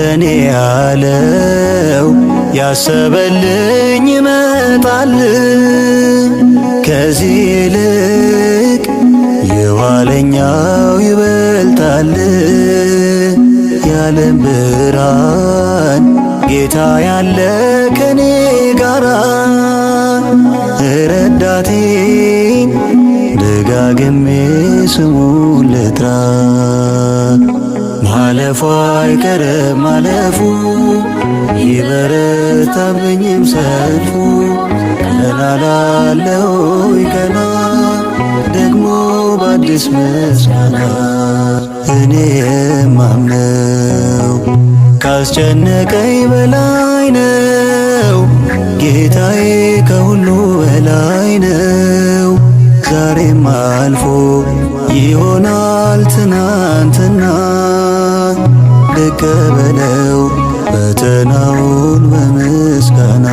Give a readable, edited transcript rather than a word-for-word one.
ለኔ ያለው ያሰበልኝ ይመጣል። ከዚህ ይልቅ የኋለኛው ይበልጣል። የዓለም ብርሃን ጌታ ያለ ከኔ ጋራ ረዳቴን ደጋግሜ ስሙን ልጥራ። ማለፉ አይቀርም ማለፉ ይበረታብኝም ሰልፉ ቀና ላለው ቀና ደግሞ በአዲስ ምስጋና እኔ የማምነው ካስጨነቀኝ በላይ ነው። ጌታዬ ከሁሉ በላይ ነው። ዛሬም አልፎ ይሆናል ትናንትና ልቀበለው ፈተናውን በምስጋና